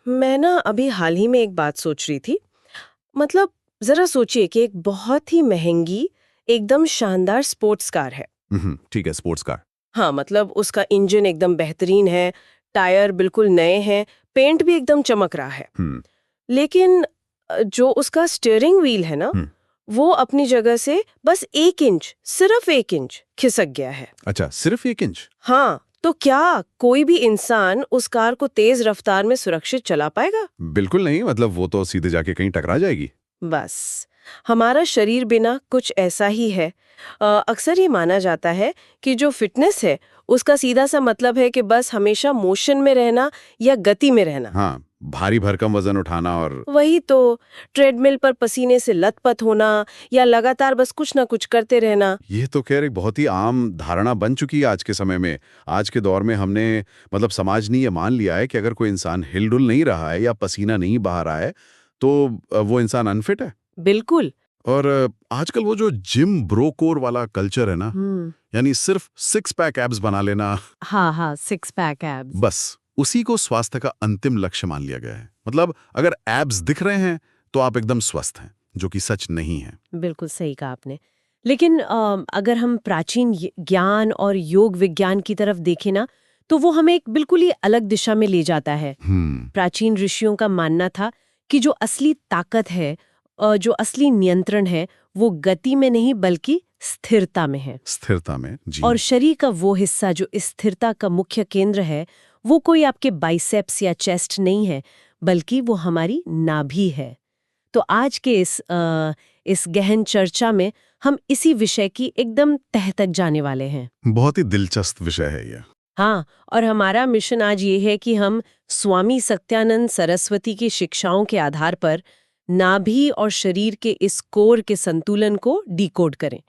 मैं ना अभी हाल ही में एक बात सोच रही थी। मतलब जरा सोचिए कि एक बहुत ही महंगी, एकदम शानदार स्पोर्ट्स कार है। ठीक है, स्पोर्ट्स कार। हाँ, मतलब उसका इंजन एकदम बेहतरीन है, टायर बिल्कुल नए हैं, पेंट भी एकदम चमक रहा है। हम्म। लेकिन जो उसका स्टीयरिंग व्हील है ना, हम्म। वो अपनी जगह से बस 1 इंच, सिर्फ 1 इंच खिसक गया है। अच्छा, सिर्फ 1 इंच? हाँ, तो क्या कोई भी इंसान उस कार को तेज रफ्तार में सुरक्षित चला पाएगा? बिल्कुल नहीं, मतलब वो तो सीधे जाके कहीं टकरा जाएगी। बस हमारा शरीर बिना कुछ ऐसा ही है। अक्सर ये माना जाता है कि जो फिटनेस है उसका सीधा सा मतलब है कि बस हमेशा मोशन में रहना या गति में रहना। हाँ, भारी भरकम वजन उठाना और वही तो, ट्रेडमिल पर पसीने से लथपथ होना या लगातार बस कुछ ना कुछ करते रहना। ये तो खैर एक बहुत ही आम धारणा बन चुकी है आज के समय में। आज के दौर में हमने मतलब समाज ने ये मान लिया है कि अगर कोई इंसान हिलडुल नहीं रहा है या पसीना नहीं बहा रहा है तो वो इंसान अनफिट है। बिल्कुल। और आजकल वो जो जिम ब्रो कोर वाला कल्चर है ना, हम्म। यानी सिर्फ सिक्स पैक एब्स बना लेना, हाँ हाँ, सिक्स पैक एब्स। बस उसी को स्वास्थ्य का अंतिम लक्ष्य मान लिया गया है। मतलब अगर एब्स दिख रहे हैं तो आप एकदम स्वस्थ हैं, जो कि सच नहीं है। बिल्कुल सही कहा आपने। लेकिन अगर हम प्राचीन ज्ञान और योग विज्ञान की तरफ देखें ना, तो वो हमें एक बिल्कुल ही अलग दिशा में ले जाता है। प्राचीन ऋषियों का मानना था कि जो असली ताकत है, जो असली नियंत्रण है, वो गति में नहीं बल्कि स्थिरता में है। स्थिरता में, जी। और शरीर का वो हिस्सा जो इस स्थिरता का मुख्य केंद्र है, वो कोई आपके बाइसेप्स या चेस्ट नहीं है, बल्कि वो हमारी नाभि है। तो आज के इस गहन चर्चा में हम इसी विषय की एकदम तह तक जाने वाले हैं। बहुत ही दिलचस्प विषय है ये। हाँ, और हमारा मिशन आज ये है कि हम स्वामी सत्यानंद सरस्वती की शिक्षाओं के आधार पर नाभि और शरीर के इस कोर के संतुलन को डिकोड करें।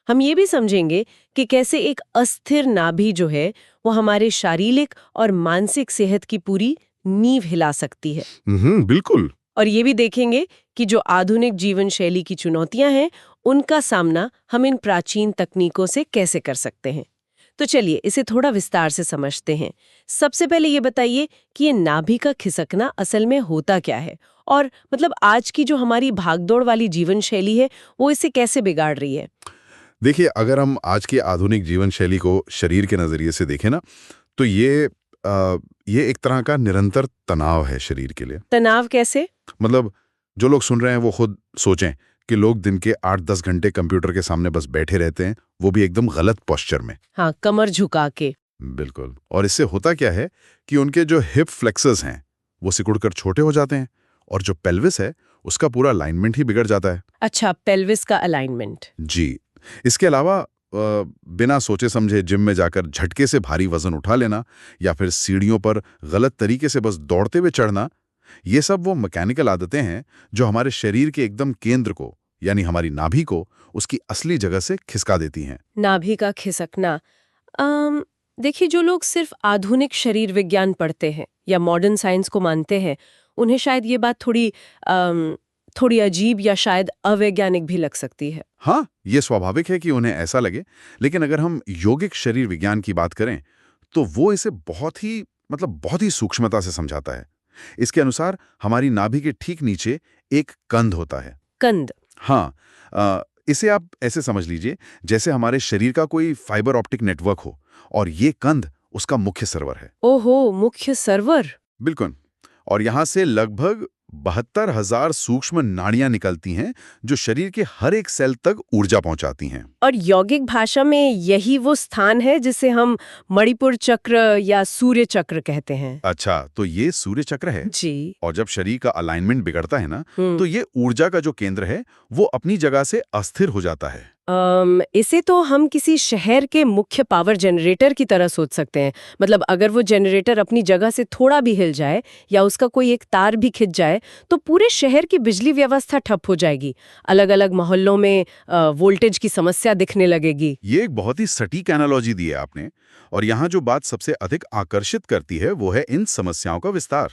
हम ये भी समझेंगे कि कैसे एक अस्थिर नाभि जो है वो हमारे शारीरिक और मानसिक सेहत की पूरी नींव हिला सकती है। बिल्कुल। और ये भी देखेंगे कि जो आधुनिक जीवन शैली की चुनौतियां हैं, उनका सामना हम इन प्राचीन तकनीकों से कैसे कर सकते हैं। तो चलिए इसे थोड़ा विस्तार से समझते हैं। सबसे पहले ये बताइए कि ये नाभि का खिसकना असल में होता क्या है, और मतलब आज की जो हमारी भागदौड़ वाली जीवन शैली है वो इसे कैसे बिगाड़ रही है। देखिए, अगर हम आज की आधुनिक जीवन शैली को शरीर के नजरिए से देखें ना, तो ये एक तरह का निरंतर तनाव है शरीर के लिए। तनाव कैसे? मतलब जो लोग सुन रहे हैं वो खुद सोचें कि लोग दिन के 8-10 घंटे कंप्यूटर के सामने बस बैठे रहते हैं, वो भी एकदम गलत पोस्चर में। हाँ, कमर झुका के। बिल्कुल। और इससे होता क्या है कि उनके जो हिप फ्लेक्सर्स हैं वो सिकुड़कर छोटे हो जाते हैं, और जो पेल्विस है उसका पूरा अलाइनमेंट ही बिगड़ जाता है। अच्छा, पेल्विस का अलाइनमेंट। जी। इसके अलावा बिना सोचे समझे जिम में जाकर झटके से भारी वजन उठा लेना, या फिर सीढ़ियों पर गलत तरीके से बस दौड़ते हुए चढ़ना, ये सब वो मैकेनिकल आदतें हैं जो हमारे शरीर के एकदम केंद्र को, यानी हमारी नाभि को, उसकी असली जगह से खिसका देती हैं। नाभि का खिसकना। देखिए, जो लोग सिर्फ आधुनिक शरीर विज्ञान पढ़ते हैं या मॉडर्न साइंस को मानते हैं, उन्हें शायद ये बात थोड़ी अजीब या शायद अवैज्ञानिक भी लग सकती है। हाँ, ये स्वाभाविक है कि उन्हें ऐसा लगे, लेकिन अगर हम यौगिक शरीर विज्ञान की बात करें तो वो इसे बहुत ही सूक्ष्मता से समझाता है। इसके अनुसार हमारी नाभि के ठीक नीचे एक कंध होता है। कंद। हाँ, इसे आप ऐसे समझ लीजिए जैसे हमारे शरीर का कोई फाइबर ऑप्टिक नेटवर्क हो, और ये कंध उसका मुख्य सर्वर है। ओहो, मुख्य सर्वर। बिल्कुल। और यहाँ से लगभग 72,000 सूक्ष्म नाड़ियां निकलती हैं जो शरीर के हर एक सेल तक ऊर्जा पहुंचाती हैं। और यौगिक भाषा में यही वो स्थान है जिसे हम मणिपुर चक्र या सूर्य चक्र कहते हैं। अच्छा, तो ये सूर्य चक्र है। जी। और जब शरीर का अलाइनमेंट बिगड़ता है ना, हम्म। तो ये ऊर्जा का जो केंद्र है वो अपनी जगह से अस्थिर हो जाता है। इसे तो हम किसी शहर के मुख्य पावर जनरेटर की तरह सोच सकते हैं। मतलब अगर वो जनरेटर अपनी जगह से थोड़ा भी हिल जाए या उसका कोई एक तार भी खिंच जाए, तो पूरे शहर की बिजली व्यवस्था ठप हो जाएगी। अलग-अलग मोहल्लों में वोल्टेज की समस्या दिखने लगेगी। ये एक बहुत ही सटीक एनालॉजी दी है आपने। और यहाँ जो बात सबसे अधिक आकर्षित करती है वो है इन समस्याओं का विस्तार।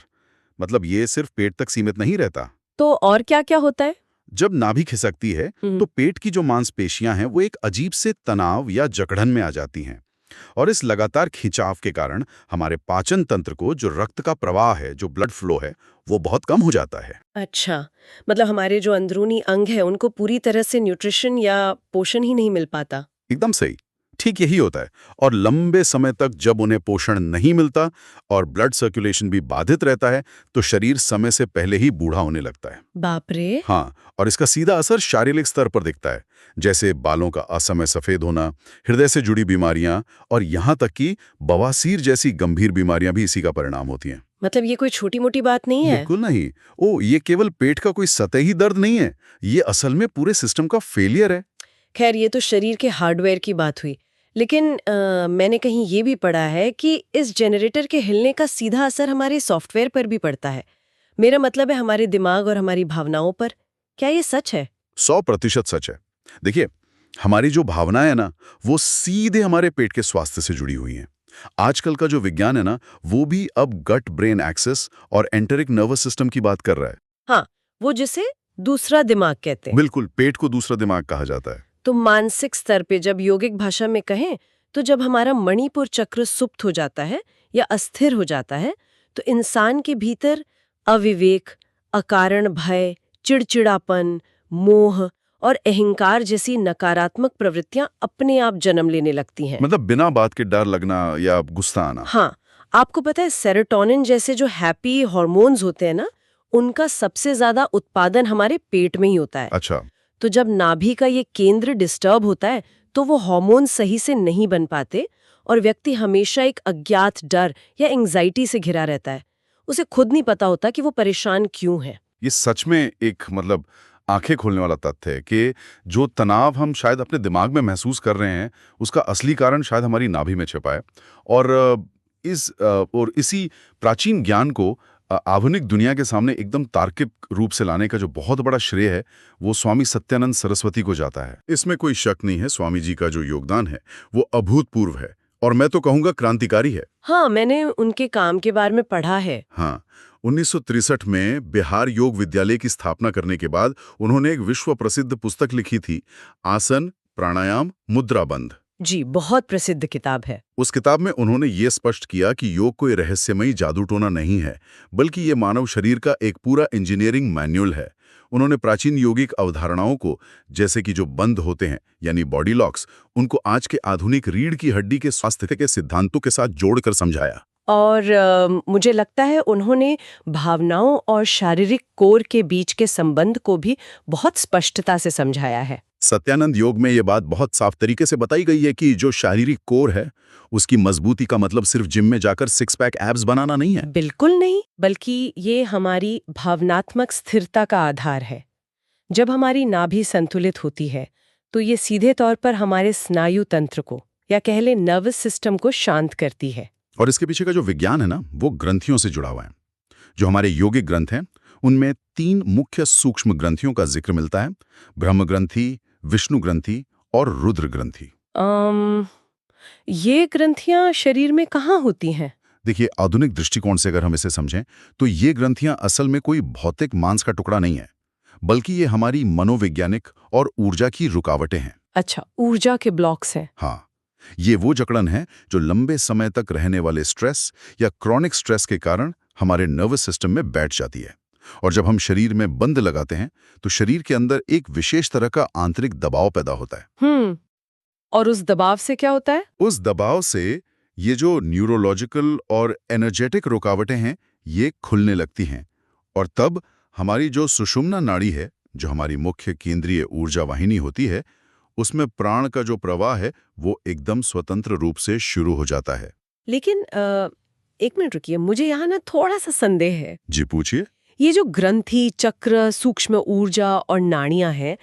मतलब ये सिर्फ पेट तक सीमित नहीं रहता। तो और क्या-क्या होता है? जब नाभि खिसकती है तो पेट की जो मांसपेशियां हैं वो एक अजीब से तनाव या जकड़न में आ जाती हैं। और इस लगातार खिंचाव के कारण हमारे पाचन तंत्र को जो रक्त का प्रवाह है, जो ब्लड फ्लो है, वो बहुत कम हो जाता है। अच्छा, मतलब हमारे जो अंदरूनी अंग है उनको पूरी तरह से न्यूट्रिशन या पोषण ही नहीं मिल पाता। एकदम सही। ठीक यही होता है। और लंबे समय तक जब उन्हें पोषण नहीं मिलता और ब्लड सर्कुलेशन भी बाधित रहता है, तो शरीर समय से पहले ही बूढ़ा होने लगता है। बाप रे। हाँ, और इसका सीधा असर शारीरिक स्तर पर दिखता है, जैसे बालों का असमय सफेद होना, हृदय से जुड़ी बीमारियां और यहाँ तक कि बवासीर जैसी गंभीर बीमारियां भी इसी का परिणाम होती हैं। मतलब ये कोई छोटी मोटी बात नहीं है। बिल्कुल नहीं। ये केवल पेट का कोई सतही दर्द नहीं है, ये असल में पूरे सिस्टम का फेलियर है। खैर, ये तो शरीर के हार्डवेयर की बात हुई, लेकिन मैंने कहीं ये भी पढ़ा है कि इस जनरेटर के हिलने का सीधा असर हमारे सॉफ्टवेयर पर भी पड़ता है। मेरा मतलब है हमारे दिमाग और हमारी भावनाओं पर। क्या ये सच है? 100% सच है। देखिए, हमारी जो भावनाएं है ना, वो सीधे हमारे पेट के स्वास्थ्य से जुड़ी हुई हैं। आजकल का जो विज्ञान है ना, वो भी अब गट ब्रेन एक्सेस और एंटेरिक नर्वस सिस्टम की बात कर रहा है। हाँ, वो जिसे दूसरा दिमाग कहते हैं। बिल्कुल, पेट को दूसरा दिमाग कहा जाता है। तो मानसिक स्तर पे जब योगिक भाषा में कहें, तो जब हमारा मणिपुर चक्र सुप्त हो जाता है या अस्थिर हो जाता है, तो इंसान के भीतर अविवेक, अकारण भय, चिड़चिड़ापन, मोह और अहंकार जैसी नकारात्मक प्रवृत्तियां अपने आप जन्म लेने लगती हैं। मतलब बिना बात के डर लगना या गुस्सा आना। हाँ, आपको पता है सेरोटोनिन जैसे जो हैप्पी हार्मोन्स होते हैं ना, उनका सबसे ज्यादा उत्पादन हमारे पेट में ही होता है। अच्छा। तो जब नाभि का ये केंद्र डिस्टर्ब होता है, तो वो हार्मोन सही से नहीं बन पाते और व्यक्ति हमेशा एक अज्ञात डर या एंजाइटी से घिरा रहता है। उसे खुद नहीं पता होता कि वो परेशान क्यों है। ये सच में एक आंखें खोलने वाला तथ्य है कि जो तनाव हम शायद अपने दिमाग में महसूस कर रहे हैं, उसका असली कारण शायद हमारी नाभि में छिपा है। और इसी प्राचीन ज्ञान को आधुनिक दुनिया के सामने एकदम तार्किक रूप से लाने का जो बहुत बड़ा श्रेय है, वो स्वामी सत्यानंद सरस्वती को जाता है। इसमें कोई शक नहीं है, स्वामी जी का जो योगदान है वो अभूतपूर्व है और मैं तो कहूँगा क्रांतिकारी है। हाँ, मैंने उनके काम के बारे में पढ़ा है। हाँ, 1963 में बिहार योग विद्यालय की स्थापना करने के बाद उन्होंने एक विश्व प्रसिद्ध पुस्तक लिखी थी, आसन प्राणायाम मुद्राबंध। जी, बहुत प्रसिद्ध किताब है। उस किताब में उन्होंने ये स्पष्ट किया कि योग कोई रहस्यमयी जादू टोना नहीं है, बल्कि ये मानव शरीर का एक पूरा इंजीनियरिंग मैनुअल है। उन्होंने प्राचीन योगिक अवधारणाओं को, जैसे कि जो बंद होते हैं यानी बॉडी लॉक्स, उनको आज के आधुनिक रीढ़ की हड्डी के स्वास्थ्य के सिद्धांतों के साथ जोड़कर समझाया। और मुझे लगता है उन्होंने भावनाओं और शारीरिक कोर के बीच के संबंध को भी बहुत स्पष्टता से समझाया है। सत्यानंद योग में ये बात बहुत साफ तरीके से बताई गई है कि जो शारीरिक कोर है, उसकी मजबूती का मतलब सिर्फ जिम में जाकर सिक्स पैक एब्स बनाना नहीं है। बिल्कुल नहीं, बल्कि ये हमारी भावनात्मक स्थिरता का आधार है। जब हमारी नाभि संतुलित होती है, तो ये सीधे तौर पर हमारे स्नायु तंत्र को या कह लें नर्वस सिस्टम को शांत करती है। और इसके पीछे का जो विज्ञान है ना, वो ग्रंथियों से जुड़ा हुआ है। जो हमारे यौगिक ग्रंथ हैं, उनमें 3 मुख्य सूक्ष्म ग्रंथियों का जिक्र मिलता है, ब्रह्म ग्रंथि, विष्णु ग्रंथि और रुद्र ग्रंथि। ये ग्रंथियां शरीर में कहाँ होती हैं? देखिए, आधुनिक दृष्टिकोण से अगर हम इसे समझें, तो ये ग्रंथियां असल में कोई भौतिक मांस का टुकड़ा नहीं है, बल्कि ये हमारी मनोवैज्ञानिक और ऊर्जा की रुकावटें हैं। अच्छा, ऊर्जा के ब्लॉक्स हैं। हाँ, ये वो जकड़न है जो लंबे समय तक रहने वाले स्ट्रेस या क्रॉनिक स्ट्रेस के कारण हमारे नर्वस सिस्टम में बैठ जाती है। और जब हम शरीर में बंद लगाते हैं, तो शरीर के अंदर एक विशेष तरह का आंतरिक दबाव पैदा होता है। और उस दबाव से क्या होता है? उस दबाव से ये जो न्यूरोलॉजिकल और एनर्जेटिक रुकावटें हैं, ये खुलने लगती हैं। और तब हमारी जो सुषुम्ना नाड़ी है, जो हमारी मुख्य केंद्रीय ऊर्जा वाहिनी होती है, उसमें प्राण का जो प्रवाह है, वो एकदम स्वतंत्र रूप से शुरू हो जाता है। लेकिन एक मिनट रुकिए, मुझे यहाँ ना थोड़ा सा संदेह है। जी पूछिए। ये जो ग्रंथि, चक्र, सूक्ष्म ऊर्जा और नाड़ियां हैं,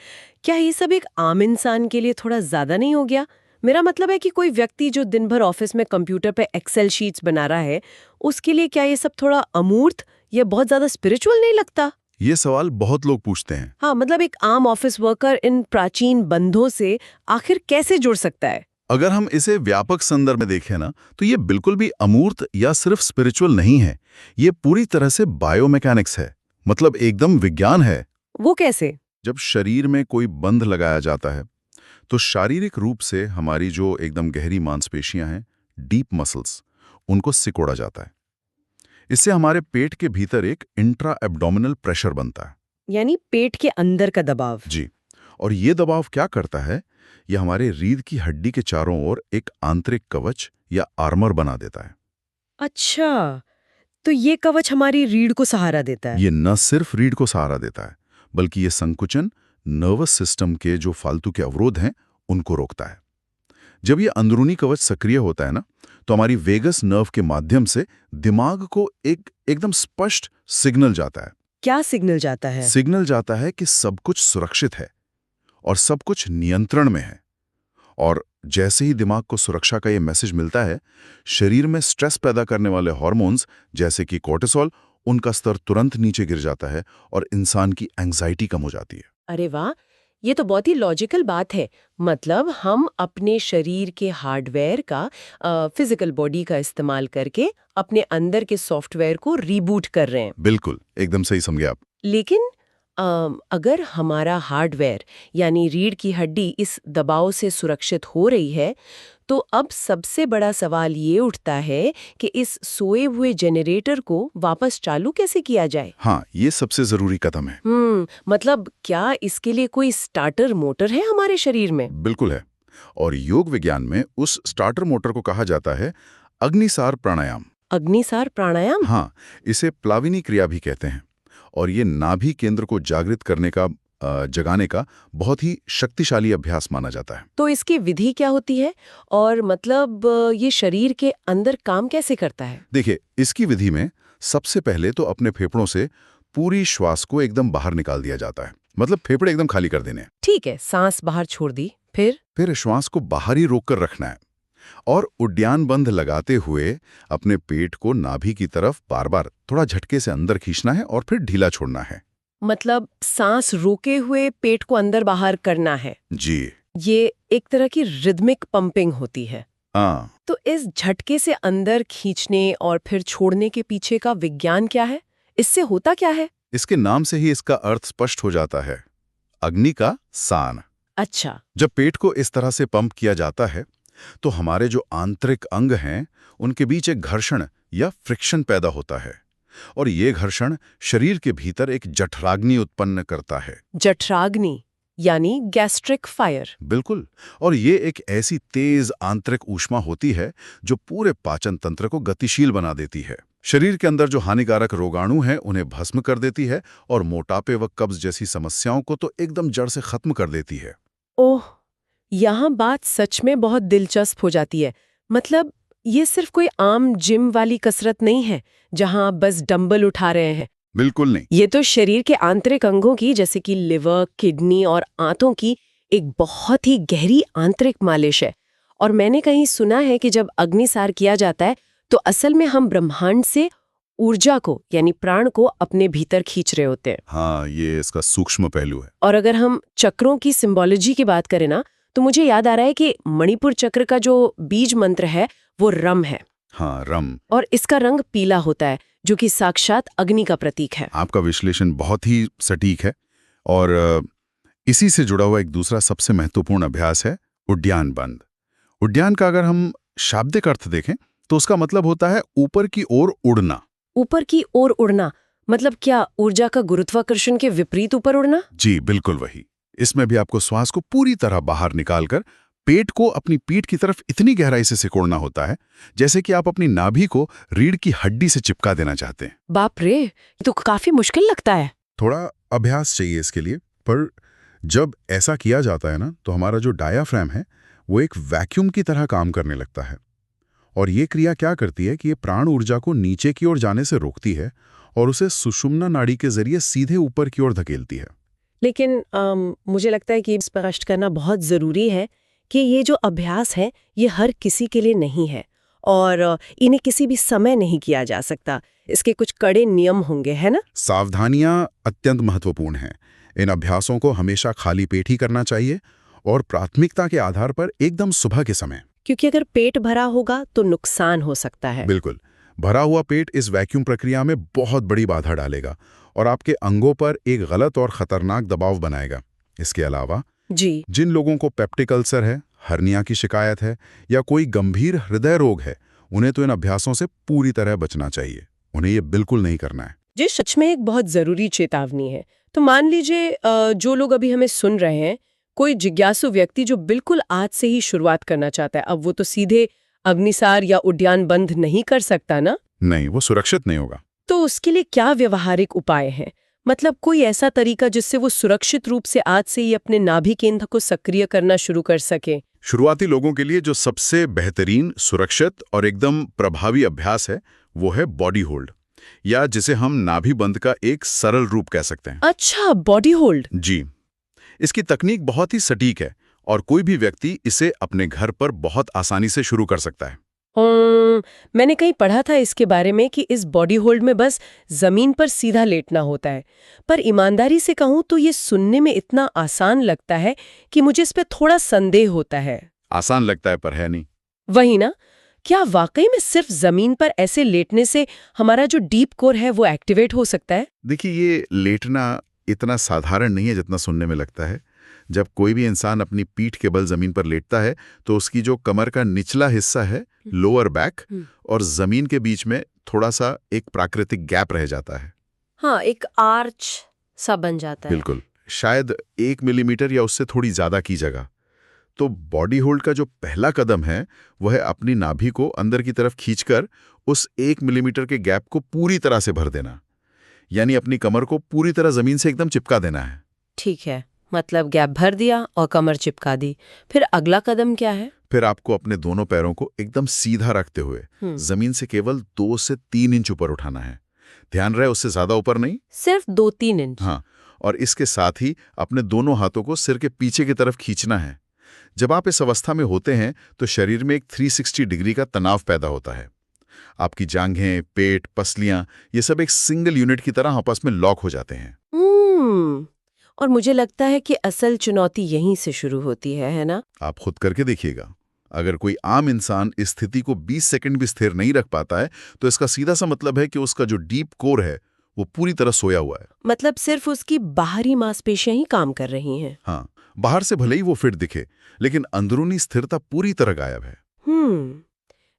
क्या ये सब एक आम इंसान के लिए थोड़ा ज्यादा नहीं हो गया? मेरा मतलब है कि कोई व्यक्ति जो दिन भर ऑफिस में कंप्यूटर पे एक्सेल शीट्स बना रहा है, उसके लिए क्या ये सब थोड़ा अमूर्त या बहुत ज्यादा स्पिरिचुअल नहीं लगता? ये सवाल बहुत लोग पूछते हैं। हाँ, मतलब एक आम ऑफिस वर्कर इन प्राचीन बंधों से आखिर कैसे जुड़ सकता है? अगर हम इसे व्यापक संदर्भ में देखें ना, तो ये बिल्कुल भी अमूर्त या सिर्फ स्पिरिचुअल नहीं है। ये पूरी तरह से बायोमैकेनिक्स है, मतलब एकदम विज्ञान है। वो कैसे? जब शरीर में कोई बंध लगाया जाता है, तो शारीरिक रूप से हमारी जो एकदम गहरी मांसपेशियां हैं, डीप मसल्स, उनको सिकोड़ा जाता है। इससे हमारे पेट के भीतर एक इंट्रा एब्डोमिनल प्रेशर बनता है। यानी पेट के अंदर का दबाव। जी। और ये दबाव क्या करता है, ये हमारे रीढ़ की हड्डी के चारों ओर एक आंतरिक कवच या आर्मर बना देता है। अच्छा, तो ये कवच हमारी रीढ़ को सहारा देता है। ये न सिर्फ रीढ़ को सहारा देता है, बल्कि ये संकुचन नर्वस सिस्टम के जो फालतू के अवरोध हैं, उनको रोकता है। जब ये अंदरूनी कवच सक्रिय होता है ना, तो हमारी वेगस नर्व के माध्यम से दिमाग को एकदम स्पष्ट सिग्नल जाता है। क्या सिग्नल जाता है? सिग्नल जाता है कि सब कुछ सुरक्षित है और सब कुछ नियंत्रण में है। और जैसे ही दिमाग को सुरक्षा का ये मैसेज मिलता है, शरीर में स्ट्रेस पैदा करने वाले हार्मोन्स जैसे कि कोर्टिसोल, उनका स्तर तुरंत नीचे गिर जाता है और इंसान की एंग्जाइटी कम हो जाती है। अरे वाह, ये तो बहुत ही लॉजिकल बात है। मतलब हम अपने शरीर के हार्डवेयर का फिजिकल बॉडी का इस्तेमाल करके अपने अंदर के सॉफ्टवेयर को रीबूट कर रहे हैं। बिल्कुल, एकदम सही समझे आप। लेकिन अगर हमारा हार्डवेयर यानी रीढ़ की हड्डी इस दबाव से सुरक्षित हो रही है, तो अब सबसे बड़ा सवाल ये उठता है कि इस सोए हुए जनरेटर को वापस चालू कैसे किया जाए? हाँ, ये सबसे जरूरी कदम है। मतलब क्या इसके लिए कोई स्टार्टर मोटर है हमारे शरीर में? बिल्कुल है। और योग विज्ञान में उस स्टार्टर मोटर को कहा जाता है अग्निसार प्राणायाम। अग्निसार प्राणायाम? हाँ, इसे प्लाविनी क्रिया भी कहते हैं। और ये नाभि केंद्र को जागृत करने का जगाने का बहुत ही शक्तिशाली अभ्यास माना जाता है। तो इसकी विधि क्या होती है और मतलब ये शरीर के अंदर काम कैसे करता है? देखिए, इसकी विधि में सबसे पहले तो अपने फेफड़ों से पूरी श्वास को एकदम बाहर निकाल दिया जाता है। मतलब फेफड़े एकदम खाली कर देने हैं। ठीक है, सांस बाहर छोड़ दी, फिर श्वास को बाहर ही रोक कर रखना है और उड्डान बंद लगाते हुए अपने पेट को नाभि की तरफ बार बार थोड़ा झटके से अंदर खींचना है और फिर ढीला छोड़ना है। मतलब सांस रोके हुए पेट को अंदर बाहर करना है। जी। ये एक तरह की रिदमिक पंपिंग होती है। हाँ। तो इस झटके से अंदर खींचने और फिर छोड़ने के पीछे का विज्ञान क्या है? इससे होता क्या है? इसके नाम से ही इसका अर्थ स्पष्ट हो जाता है, अग्नि का सान। अच्छा। जब पेट को इस तरह से पंप किया जाता है, तो हमारे जो आंतरिक अंग हैं, उनके बीच एक घर्षण या फ्रिक्शन पैदा होता है और ये घर्षण शरीर के भीतर एक जठराग्नि उत्पन्न करता है। जठराग्नि यानी गैस्ट्रिक फायर। बिल्कुल। और ये एक ऐसी तेज आंतरिक ऊष्मा होती है जो पूरे पाचन तंत्र को गतिशील बना देती है। शरीर के अंदर जो हानिकारक रोगाणु हैं उन्हें भस्म कर देती है और मोटापे व कब्ज जैसी समस्याओं को तो एकदम जड़ से खत्म कर देती है। ओह, यहाँ बात सच में बहुत दिलचस्प हो जाती है। मतलब ये सिर्फ कोई आम जिम वाली कसरत नहीं है जहाँ आप बस डंबल उठा रहे हैं। बिल्कुल नहीं। ये तो शरीर के आंतरिक अंगों की, जैसे कि लिवर, किडनी और आंतों की एक बहुत ही गहरी आंतरिक मालिश है। और मैंने कहीं सुना है कि जब अग्निसार किया जाता है तो असल में हम ब्रह्मांड से ऊर्जा को यानी प्राण को अपने भीतर खींच रहे होते हैं। हाँ, ये इसका सूक्ष्म पहलू है। और अगर हम चक्रों की सिंबोलॉजी की बात करें ना, तो मुझे याद आ रहा है कि मणिपुर चक्र का जो बीज मंत्र है वो रम है। हाँ, रम। और इसका रंग पीला होता है जो कि साक्षात अग्नि का प्रतीक है। आपका विश्लेषण बहुत ही सटीक है। और इसी से जुड़ा हुआ एक दूसरा सबसे महत्वपूर्ण अभ्यास है उड्डान बंद। उड्डान का अगर हम शाब्दिक अर्थ देखें तो उसका मतलब होता है ऊपर की ओर उड़ना। ऊपर की ओर उड़ना मतलब क्या ऊर्जा का गुरुत्वाकर्षण के विपरीत ऊपर उड़ना? जी बिल्कुल वही। इसमें भी आपको श्वास को पूरी तरह बाहर निकालकर पेट को अपनी पीठ की तरफ इतनी गहराई से सिकोड़ना होता है जैसे कि आप अपनी नाभि को रीढ़ की हड्डी से चिपका देना चाहते हैं। बाप रे, ये तो काफी मुश्किल लगता है। थोड़ा अभ्यास चाहिए इसके लिए, पर जब ऐसा किया जाता है ना, तो हमारा जो डायाफ्राम है वो एक वैक्यूम की तरह काम करने लगता है। और ये क्रिया क्या करती है कि ये प्राण ऊर्जा को नीचे की ओर जाने से रोकती है और उसे सुषुम्ना नाड़ी के जरिए सीधे ऊपर की ओर धकेलती है। लेकिन मुझे लगता है कि स्पष्ट करना बहुत ज़रूरी है कि ये जो अभ्यास है ये हर किसी के लिए नहीं है और इन्हें किसी भी समय नहीं किया जा सकता। इसके कुछ कड़े नियम होंगे, है ना? सावधानियां अत्यंत महत्वपूर्ण हैं। इन अभ्यासों को हमेशा खाली पेट ही करना चाहिए और प्राथमिकता के आधार पर एकदम सुबह के समय, क्योंकि अगर पेट भरा होगा तो नुकसान हो सकता है। बिल्कुल। भरा हुआ पेट इस वैक्यूम प्रक्रिया में बहुत बड़ी बाधा डालेगा और आपके अंगों पर एक गलत और खतरनाक दबाव बनाएगा। इसके अलावा जी। जिन लोगों को पेप्टिक अल्सर है, हर्निया की शिकायत है या कोई गंभीर हृदय रोग है, उन्हें तो इन अभ्यासों से पूरी तरह बचना चाहिए। उन्हें ये बिल्कुल नहीं करना है। जी, सच में एक बहुत जरूरी चेतावनी है। तो मान लीजिए जो लोग अभी हमें सुन रहे हैं, कोई जिज्ञासु व्यक्ति जो बिल्कुल आज से ही शुरुआत करना चाहता है, अब वो तो सीधे अग्निसार या उद्यान बंद नहीं कर सकता ना? नहीं, वो सुरक्षित नहीं होगा। तो उसके लिए क्या व्यवहारिक उपाय हैं? मतलब कोई ऐसा तरीका जिससे वो सुरक्षित रूप से आज से ही अपने नाभि केंद्र को सक्रिय करना शुरू कर सके? शुरुआती लोगों के लिए जो सबसे बेहतरीन, सुरक्षित और एकदम प्रभावी अभ्यास है, वो है बॉडी होल्ड, या जिसे हम नाभि बंद का एक सरल रूप कह सकते हैं। अच्छा, बॉडी होल्ड। जी, इसकी तकनीक बहुत ही सटीक है और कोई भी व्यक्ति इसे अपने घर पर बहुत आसानी से शुरू कर सकता है। मैंने कहीं पढ़ा था इसके बारे में कि इस बॉडी होल्ड में बस जमीन पर सीधा लेटना होता है। पर ईमानदारी से कहूं तो ये सुनने में इतना आसान लगता है कि मुझे इस पे थोड़ा संदेह होता है। आसान लगता है पर है नहीं। वही ना? क्या वाकई में सिर्फ जमीन पर ऐसे लेटने से हमारा जो डीप कोर है वो एक्टिवेट हो सकता है? देखिए, ये लेटना इतना साधारण नहीं है जितना सुनने में लगता है। जब कोई भी इंसान अपनी पीठ के बल जमीन पर लेटता है तो उसकी जो कमर का निचला हिस्सा है, लोअर बैक, और जमीन के बीच में थोड़ा सा एक प्राकृतिक गैप रह जाता है। हाँ, एक आर्च सा बन जाता है। बिल्कुल, शायद 1 मिलीमीटर या उससे थोड़ी ज्यादा की जगह। तो बॉडी होल्ड का जो पहला कदम है, वह है अपनी नाभि को अंदर की तरफ खींचकर उस 1 मिलीमीटर के गैप को पूरी तरह से भर देना, यानी अपनी कमर को पूरी तरह जमीन से एकदम चिपका देना है। ठीक है, मतलब गैप भर दिया और कमर चिपका दी। फिर अगला कदम क्या है? फिर आपको अपने दोनों पैरों को एकदम सीधा रखते हुए जमीन से केवल 2 से 3 इंच ऊपर उठाना है। ध्यान रहे, उससे ज्यादा ऊपर नहीं, सिर्फ 2-3 इंच। हाँ, और इसके साथ ही अपने दोनों हाथों को सिर के पीछे की तरफ खींचना है। जब आप इस अवस्था में होते हैं तो शरीर में एक 360 डिग्री का तनाव पैदा होता है। आपकी जांघें, पेट, पसलियां, ये सब एक सिंगल यूनिट की तरह आपस में लॉक हो जाते हैं। और मुझे लगता है कि असल चुनौती यहीं से शुरू होती है ना? आप खुद करके देखिएगा। अगर कोई आम इंसान इस स्थिति को 20 सेकंड भी स्थिर नहीं रख पाता है, तो इसका सीधा सा मतलब है कि उसका जो डीप कोर है वो पूरी तरह सोया हुआ है। मतलब सिर्फ उसकी बाहरी मांसपेशियां ही काम कर रही हैं। हाँ, बाहर से भले ही वो फिट दिखे, लेकिन अंदरूनी स्थिरता पूरी तरह गायब है।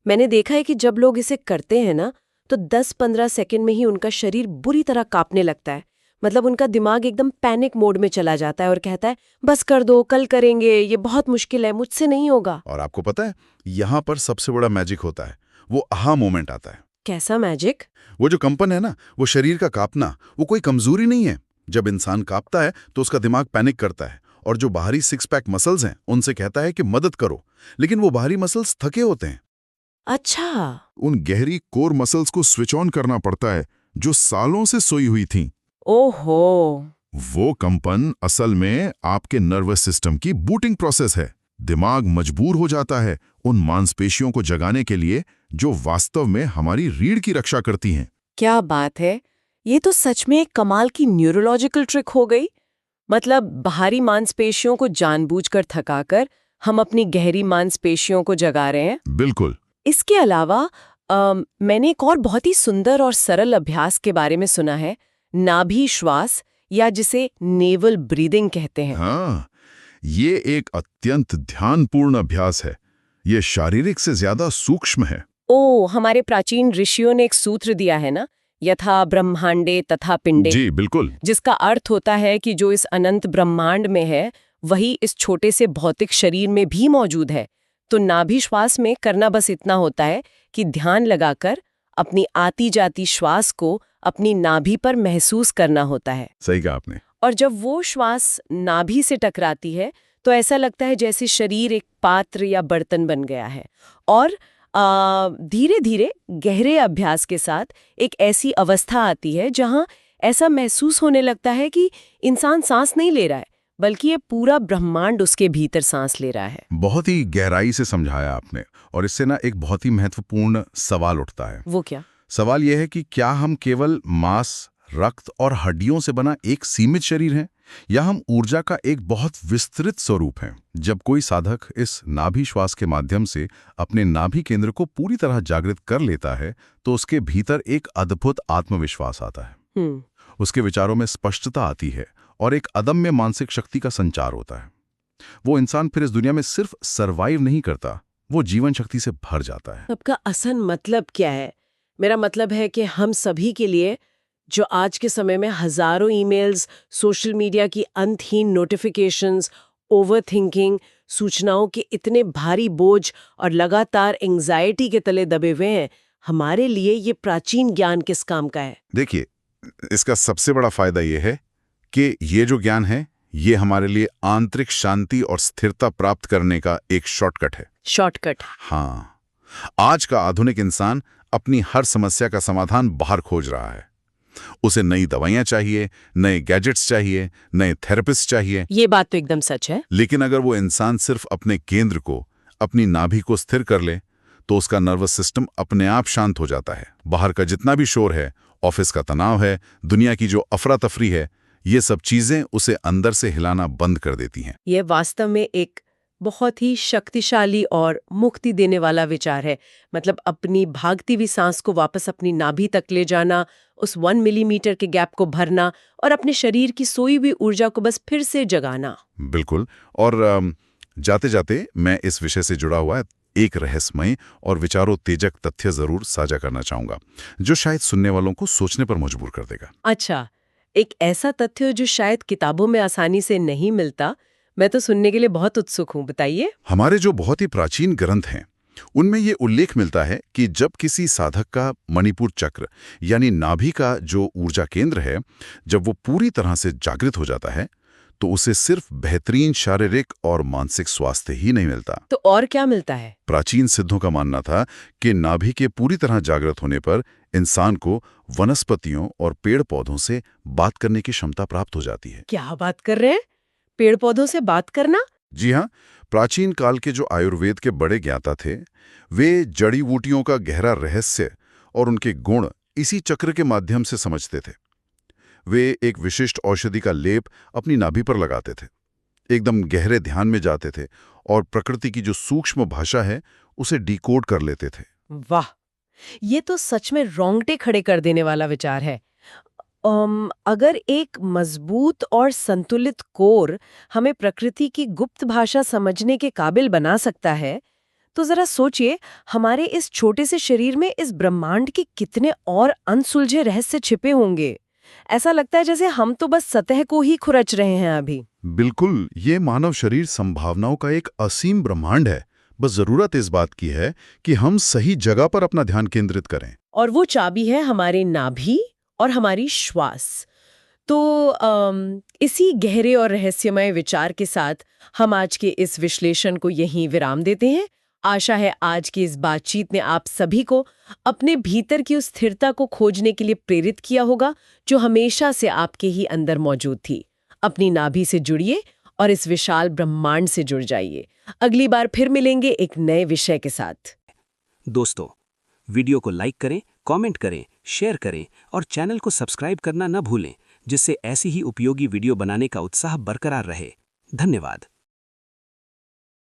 मैंने देखा है कि जब लोग इसे करते हैं ना, तो 10-15 सेकंड में ही उनका शरीर बुरी तरह कांपने लगता है। मतलब उनका दिमाग एकदम पैनिक मोड में चला जाता है और कहता है बस कर दो, कल करेंगे, ये बहुत मुश्किल है, मुझसे नहीं होगा। और आपको पता है, यहाँ पर सबसे बड़ा मैजिक होता है, वो आहा मोमेंट आता है। कैसा मैजिक? वो जो कंपन है ना, वो शरीर का कांपना, वो कोई कमजोरी नहीं है। जब इंसान कांपता है तो उसका दिमाग पैनिक करता है और जो बाहरी 6 पैक मसल्स हैं उनसे कहता है कि मदद करो, लेकिन वो बाहरी मसल्स थके होते हैं। अच्छा, उन गहरी कोर मसल्स को स्विच ऑन करना पड़ता है जो सालों से सोई हुई थीं। ओहो। वो कंपन असल में आपके नर्वस सिस्टम की बूटिंग प्रोसेस है। दिमाग मजबूर हो जाता है उन मांसपेशियों को जगाने के लिए जो वास्तव में हमारी रीढ़ की रक्षा करती हैं। क्या बात है, ये तो सच में एक कमाल की न्यूरोलॉजिकल ट्रिक हो गई। मतलब बाहरी मांसपेशियों को जानबूझकर थकाकर हम अपनी गहरी मांसपेशियों को जगा रहे हैं। बिल्कुल। इसके अलावा मैंने एक और बहुत ही सुंदर और सरल अभ्यास के बारे में सुना है, नाभि श्वास, या जिसे नेवल ब्रीदिंग कहते हैं। हाँ, ये एक अत्यंत ध्यानपूर्ण अभ्यास है। ये शारीरिक से ज्यादा सूक्ष्म है। हमारे प्राचीन ऋषियों ने एक सूत्र दिया है ना, यथा ब्रह्मांडे तथा पिंडे। जी बिल्कुल। जिसका अर्थ होता है कि जो इस अनंत ब्रह्मांड में है वही इस छोटे से भौतिक शरीर में भी मौजूद है। तो नाभि श्वास में करना बस इतना होता है कि ध्यान लगाकर अपनी आती जाती श्वास को अपनी नाभि पर महसूस करना होता है। सही कहा आपने। और जब वो श्वास नाभि से टकराती है तो ऐसा लगता है जैसे शरीर एक पात्र या बर्तन बन गया है। और धीरे धीरे गहरे अभ्यास के साथ एक ऐसी अवस्था आती है जहां ऐसा महसूस होने लगता है कि इंसान सांस नहीं ले रहा है, बल्कि ये पूरा ब्रह्मांड उसके भीतर सांस ले रहा है। बहुत ही गहराई से समझाया आपने, और इससे ना एक बहुत ही महत्वपूर्ण सवाल उठता है। वो क्या? सवाल यह है कि क्या हम केवल मांस, रक्त और हड्डियों से बना एक सीमित शरीर हैं, या हम ऊर्जा का एक बहुत विस्तृत स्वरूप हैं? जब कोई साधक इस नाभि श्वास के माध्यम से अपने नाभि केंद्र को पूरी तरह जागृत कर लेता है तो उसके भीतर एक अद्भुत आत्मविश्वास आता है। उसके विचारों में स्पष्टता आती है और एक अदम्य मानसिक शक्ति का संचार होता है। वो इंसान फिर इस दुनिया में सिर्फ सरवाइव नहीं करता, वो जीवन शक्ति से भर जाता है। सबका असल मतलब क्या है? मेरा मतलब है कि हम सभी के लिए जो आज के समय में हजारों ईमेल्स, सोशल मीडिया की अंतहीन नोटिफिकेशंस, ओवरथिंकिंग, सूचनाओं के इतने भारी बोझ और लगातार एंजाइटी के तले दबे हुए हैं, हमारे लिए ये प्राचीन ज्ञान किस काम का है? देखिए, इसका सबसे बड़ा फायदा ये है कि ये जो ज्ञान है, ये हमारे लिए आंतरिक शांति और स्थिरता प्राप्त करने का एक शॉर्टकट है। शॉर्टकट? हाँ, आज का आधुनिक इंसान अपनी हर समस्या का समाधान बाहर खोज रहा है। उसे नई दवाइयां चाहिए, नए गैजेट्स चाहिए, नए थेरेपिस्ट चाहिए। ये बात तो एकदम सच है। लेकिन अगर वो इंसान सिर्फ अपने केंद्र को, अपनी नाभि को स्थिर कर ले, तो उसका नर्वस सिस्टम अपने आप शांत हो जाता है। बाहर का जितना भी शोर है, ऑफिस का तनाव है, दुनिया की जो अफरा तफरी है, ये सब चीजें उसे अंदर से हिलाना बंद कर देती हैं। ये वास्तव में एक बहुत ही शक्तिशाली और मुक्ति देने वाला विचार है। मतलब अपनी भागती हुई सांस को वापस अपनी नाभि तक ले जाना, उस 1 मिलीमीटर के गैप को भरना और अपने शरीर की सोई हुई ऊर्जा को बस फिर से जगाना। बिल्कुल। और जाते जाते मैं इस विषय से जुड़ा हुआ एक रहस्यमय और विचारोत्तेजक तथ्य जरूर साझा करना चाहूंगा, जो शायद सुनने वालों को सोचने पर मजबूर कर देगा। अच्छा, एक ऐसा तथ्य जो शायद किताबों में आसानी से नहीं मिलता। मैं तो सुनने के लिए बहुत उत्सुक हूँ, बताइए। हमारे जो बहुत ही प्राचीन ग्रंथ हैं, उनमें ये उल्लेख मिलता है कि जब किसी साधक का मणिपुर चक्र यानी नाभि का जो ऊर्जा केंद्र है, जब वो पूरी तरह से जागृत हो जाता है, तो उसे सिर्फ बेहतरीन शारीरिक और मानसिक स्वास्थ्य ही नहीं मिलता। तो और क्या मिलता है? प्राचीन सिद्धों का मानना था कि नाभि के पूरी तरह जागृत होने पर इंसान को वनस्पतियों और पेड़ पौधों से बात करने की क्षमता प्राप्त हो जाती है। क्या बात कर रहे हैं? पेड़ पौधों से बात करना? जी हाँ, प्राचीन काल के जो आयुर्वेद के बड़े ज्ञाता थे, वे जड़ी बूटियों का गहरा रहस्य और उनके गुण इसी चक्र के माध्यम से समझते थे। वे एक विशिष्ट औषधि का लेप अपनी नाभि पर लगाते थे, एकदम गहरे ध्यान में जाते थे और प्रकृति की जो सूक्ष्म भाषा है उसे डिकोड कर लेते थे। वाह, ये तो सच में रोंगटे खड़े कर देने वाला विचार है। अगर एक मजबूत और संतुलित कोर हमें प्रकृति की गुप्त भाषा समझने के काबिल बना सकता है, तो जरा सोचिए हमारे इस छोटे से शरीर में इस ब्रह्मांड के कितने और अनसुलझे रहस्य छिपे होंगे। ऐसा लगता है जैसे हम तो बस सतह को ही खुरच रहे हैं अभी। बिल्कुल, ये मानव शरीर संभावनाओं का एक असीम ब्रह्मांड है। बस जरूरत इस बात की है कि हम सही जगह पर अपना ध्यान केंद्रित करें। और वो चाबी है हमारे नाभि और हमारी श्वास। तो इसी गहरे और रहस्यमय विचार के साथ हम आज के इस विश्लेषण को यहीं विराम देते हैं। आशा है आज की इस बातचीत ने आप सभी को अपने भीतर की उस स्थिरता को खोजने के लिए प्रेरित किया होगा, जो हमेशा से आपके ही अंदर मौजूद थी। अपनी नाभि से जुड़िए और इस विशाल ब्रह्मांड से जुड़ जाइए। अगली बार फिर मिलेंगे एक नए विषय के साथ। दोस्तों, वीडियो को लाइक करें, कमेंट करें, शेयर करें और चैनल को सब्सक्राइब करना न भूलें, जिससे ऐसी ही उपयोगी वीडियो बनाने का उत्साह बरकरार रहे। धन्यवाद।